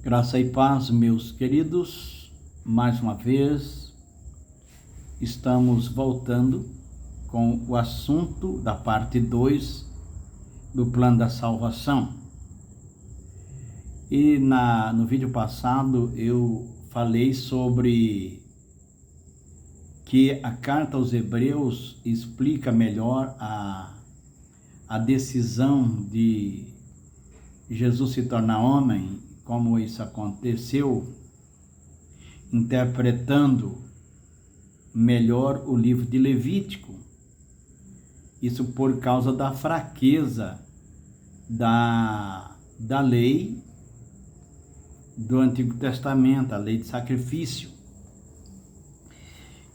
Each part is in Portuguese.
Graça e paz, meus queridos, mais uma vez estamos voltando com o assunto da parte 2 do plano da salvação. E no vídeo passado eu falei sobre que a carta aos Hebreus explica melhor a decisão de Jesus se tornar homem, como isso aconteceu, interpretando melhor o livro de Levítico. Isso por causa da fraqueza da lei do Antigo Testamento, a lei de sacrifício.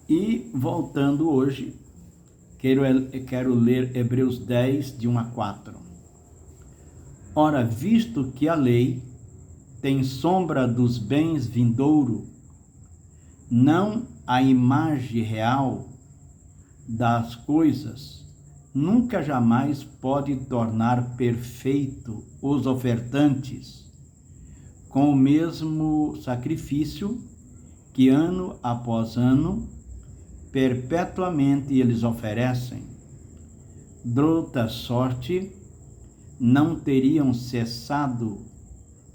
E voltando hoje, quero ler Hebreus 10, de 1 a 4. Ora, visto que a lei tem sombra dos bens vindouro, não a imagem real das coisas, nunca jamais pode tornar perfeito os ofertantes, com o mesmo sacrifício que ano após ano, perpetuamente eles oferecem. De outra sorte, não teriam cessado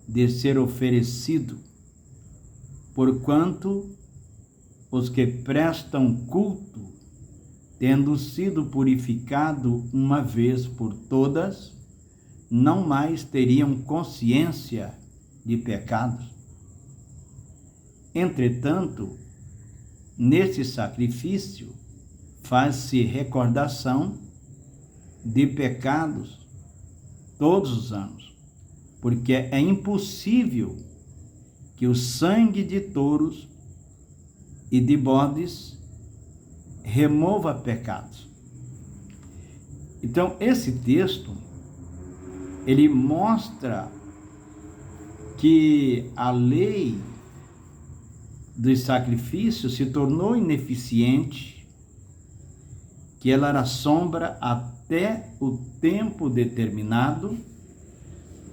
de ser oferecido, porquanto os que prestam culto, tendo sido purificado uma vez por todas, não mais teriam consciência de pecados. Entretanto, neste sacrifício faz-se recordação de pecados todos os anos, porque é impossível que o sangue de touros e de bodes remova pecados. Então, esse texto, ele mostra que a lei dos sacrifícios se tornou ineficiente, que ela era sombra até o tempo determinado,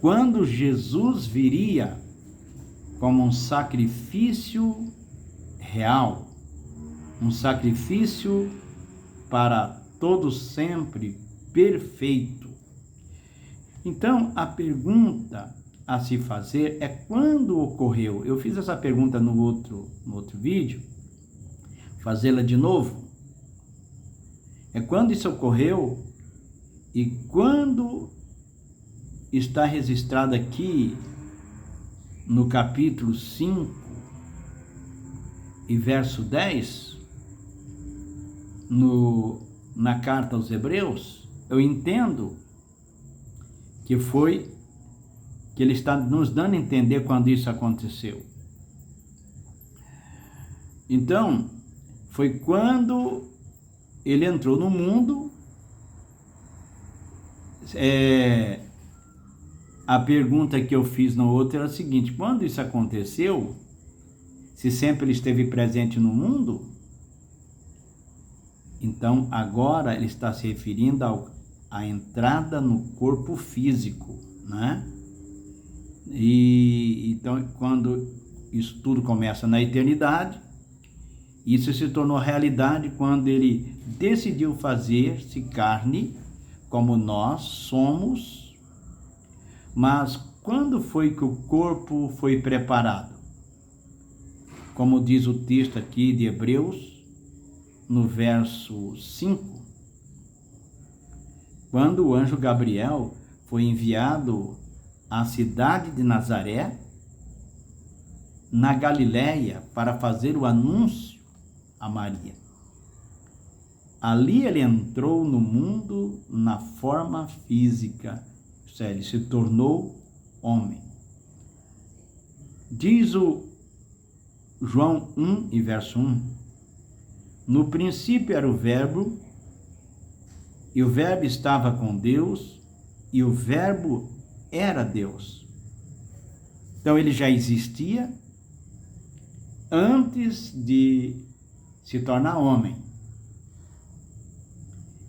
quando Jesus viria como um sacrifício real, um sacrifício para todo sempre perfeito. Então, a pergunta a se fazer é quando ocorreu. Eu fiz essa pergunta no outro vídeo, fazê-la de novo. É quando isso ocorreu e quando está registrado aqui no capítulo 5 e verso 10, na carta aos Hebreus, eu entendo que ele está nos dando a entender quando isso aconteceu. Então, foi quando ele entrou no mundo. A pergunta que eu fiz no outro era a seguinte: quando isso aconteceu, se sempre ele esteve presente no mundo, então agora ele está se referindo à entrada no corpo físico, né? E então, quando isso tudo começa na eternidade, isso se tornou realidade quando ele decidiu fazer-se carne, como nós somos. Mas quando foi que o corpo foi preparado? Como diz o texto aqui de Hebreus, no verso 5, quando o anjo Gabriel foi enviado à cidade de Nazaré, na Galiléia, para fazer o anúncio a Maria. Ali ele entrou no mundo na forma física, ele se tornou homem. Diz o João 1 e verso 1, no princípio era o Verbo, e o Verbo estava com Deus, e o Verbo era Deus. Então ele já existia antes de se tornar homem.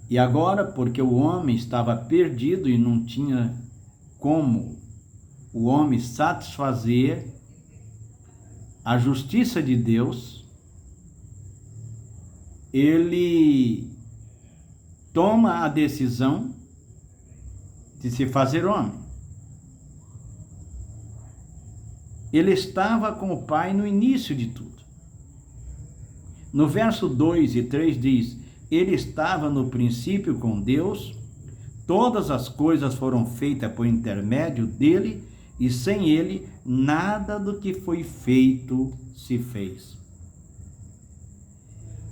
E agora, porque o homem estava perdido e não tinha como o homem satisfazer a justiça de Deus, ele toma a decisão de se fazer homem. Ele estava com o Pai no início de tudo. No verso 2 e 3 diz: ele estava no princípio com Deus, todas as coisas foram feitas por intermédio dele, e sem ele nada do que foi feito se fez.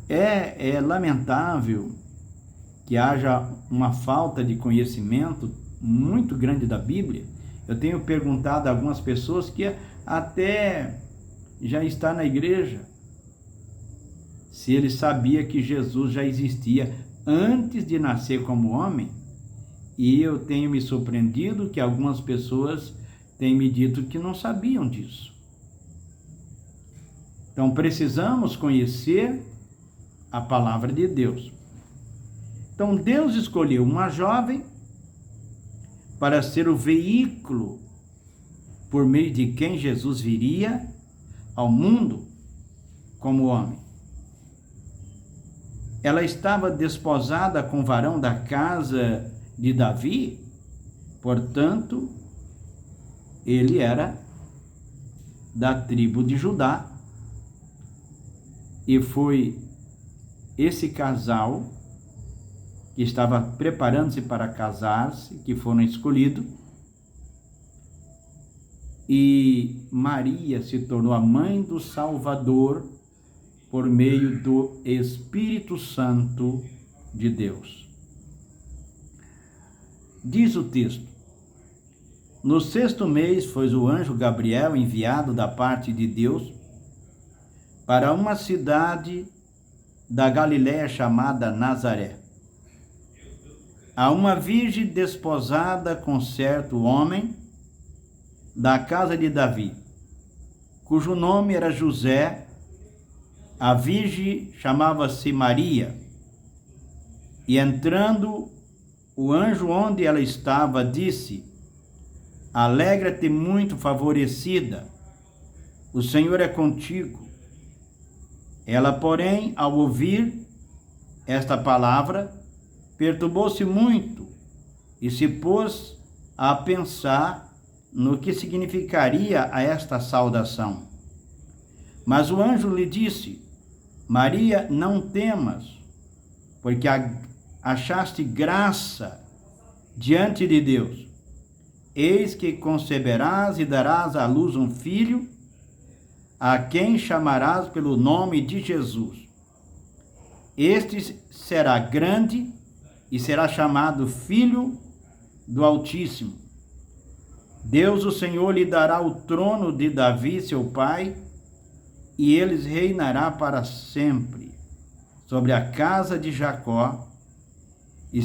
É lamentável que haja uma falta de conhecimento muito grande da Bíblia. Eu tenho perguntado a algumas pessoas que até já está na igreja, se ele sabia que Jesus já existia antes de nascer como homem, e eu tenho me surpreendido que algumas pessoas têm me dito que não sabiam disso. Então precisamos conhecer a palavra de Deus. Então Deus escolheu uma jovem para ser o veículo por meio de quem Jesus viria ao mundo como homem. Ela estava desposada com o varão da casa de Davi, portanto, ele era da tribo de Judá, e foi esse casal que estava preparando-se para casar-se, que foram escolhidos, e Maria se tornou a mãe do Salvador por meio do Espírito Santo de Deus. Diz o texto: no 6º mês foi o anjo Gabriel enviado da parte de Deus para uma cidade da Galiléia chamada Nazaré, a uma virgem desposada com certo homem da casa de Davi, cujo nome era José. A virgem chamava-se Maria. E entrando o anjo onde ela estava, disse: alegra-te muito favorecida, o Senhor é contigo. Ela, porém, ao ouvir esta palavra, perturbou-se muito e se pôs a pensar no que significaria esta saudação. Mas o anjo lhe disse: Maria, não temas, porque achaste graça diante de Deus. Eis que conceberás e darás à luz um filho, a quem chamarás pelo nome de Jesus. Este será grande e será chamado Filho do Altíssimo. Deus, o Senhor, lhe dará o trono de Davi, seu pai, e ele reinará para sempre sobre a casa de Jacó, e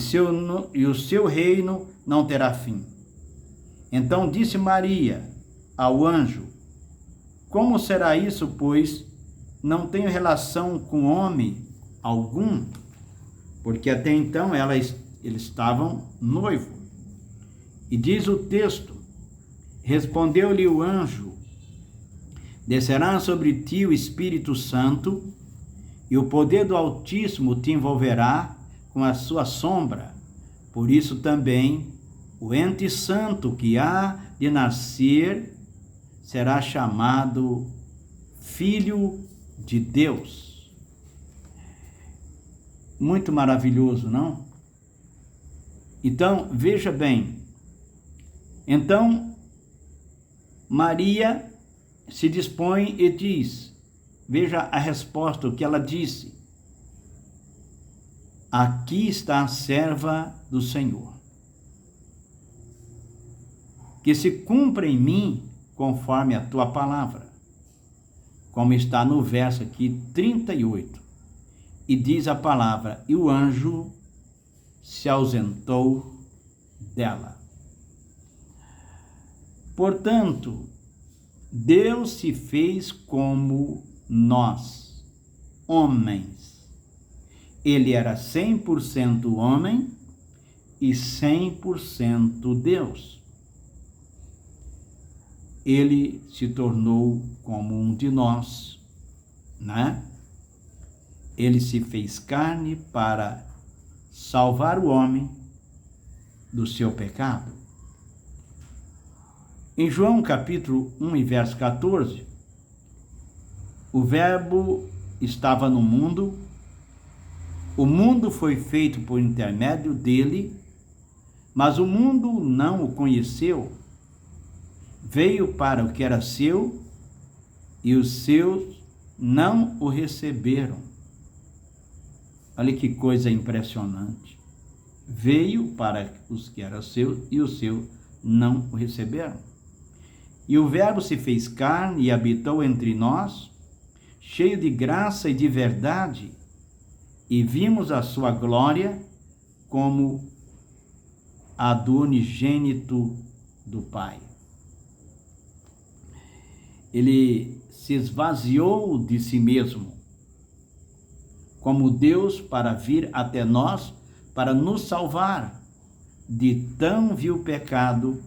o seu reino não terá fim. Então disse Maria ao anjo: como será isso, pois não tenho relação com homem algum? Porque até então eles estavam noivos. E diz o texto: respondeu-lhe o anjo: descerá sobre ti o Espírito Santo, e o poder do Altíssimo te envolverá com a sua sombra. Por isso também o ente santo que há de nascer será chamado Filho de Deus. Muito maravilhoso, não? Então, veja bem. Então, Maria se dispõe e diz, veja a resposta, o que ela disse: aqui está a serva do Senhor, que se cumpra em mim conforme a tua palavra, como está no verso aqui 38, e diz a palavra: e o anjo se ausentou dela. Portanto, Deus se fez como nós, homens. Ele era 100% homem e 100% Deus. ele se tornou como um de nós, né? Ele se fez carne para salvar o homem do seu pecado. Em João capítulo 1 e verso 14, o Verbo estava no mundo, o mundo foi feito por intermédio dele, mas o mundo não o conheceu. Veio para o que era seu e os seus não o receberam. Olha que coisa impressionante. Veio para os que eram seus e os seus não o receberam. E o Verbo se fez carne e habitou entre nós, cheio de graça e de verdade, e vimos a sua glória como a do unigênito do Pai. Ele se esvaziou de si mesmo, como Deus, para vir até nós, para nos salvar de tão vil pecado.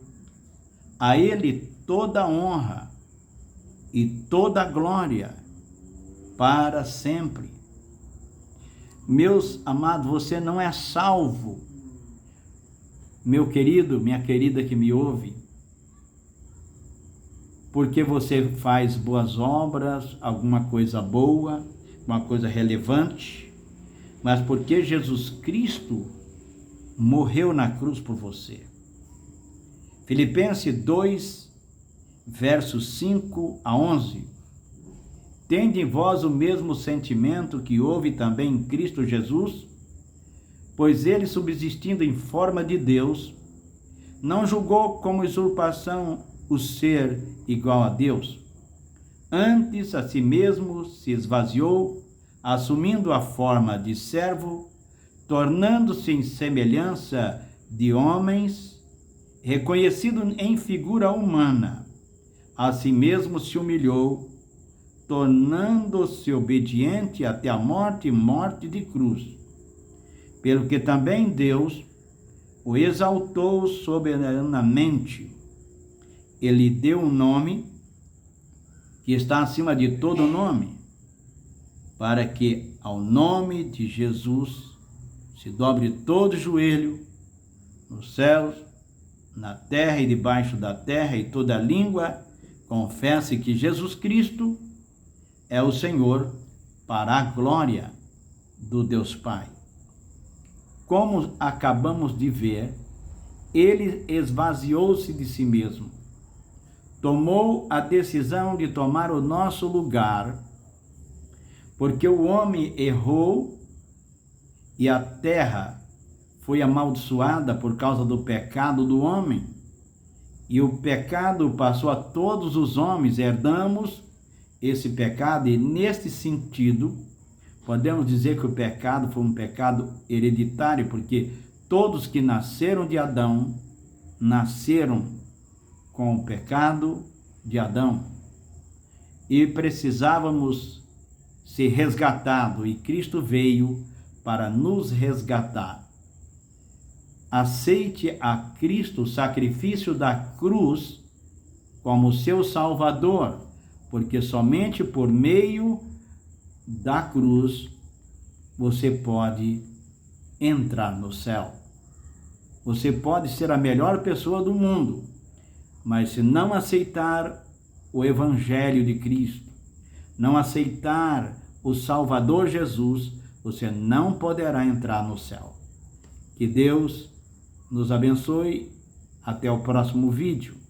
A ele toda honra e toda glória para sempre. Meus amados, você não é salvo, meu querido, minha querida que me ouve, porque você faz boas obras, alguma coisa boa, uma coisa relevante, mas porque Jesus Cristo morreu na cruz por você. Filipenses 2, versos 5 a 11. Tende em vós o mesmo sentimento que houve também em Cristo Jesus, pois ele, subsistindo em forma de Deus, não julgou como usurpação o ser igual a Deus. Antes, a si mesmo se esvaziou, assumindo a forma de servo, tornando-se em semelhança de homens, reconhecido em figura humana. A si mesmo se humilhou, tornando-se obediente até a morte e morte de cruz. Pelo que também Deus o exaltou soberanamente. Ele deu um nome que está acima de todo nome, para que ao nome de Jesus se dobre todo joelho, nos céus, na terra e debaixo da terra, e toda língua confesse que Jesus Cristo é o Senhor, para a glória do Deus Pai. Como acabamos de ver, ele esvaziou-se de si mesmo, tomou a decisão de tomar o nosso lugar, porque o homem errou e a terra foi amaldiçoada por causa do pecado do homem, e o pecado passou a todos os homens, herdamos esse pecado, e neste sentido, podemos dizer que o pecado foi um pecado hereditário, porque todos que nasceram de Adão, nasceram com o pecado de Adão, e precisávamos ser resgatados, e Cristo veio para nos resgatar. Aceite a Cristo, o sacrifício da cruz, como seu Salvador, porque somente por meio da cruz você pode entrar no céu. Você pode ser a melhor pessoa do mundo, mas se não aceitar o Evangelho de Cristo, não aceitar o Salvador Jesus, você não poderá entrar no céu. Que Deus nos abençoe. Até o próximo vídeo.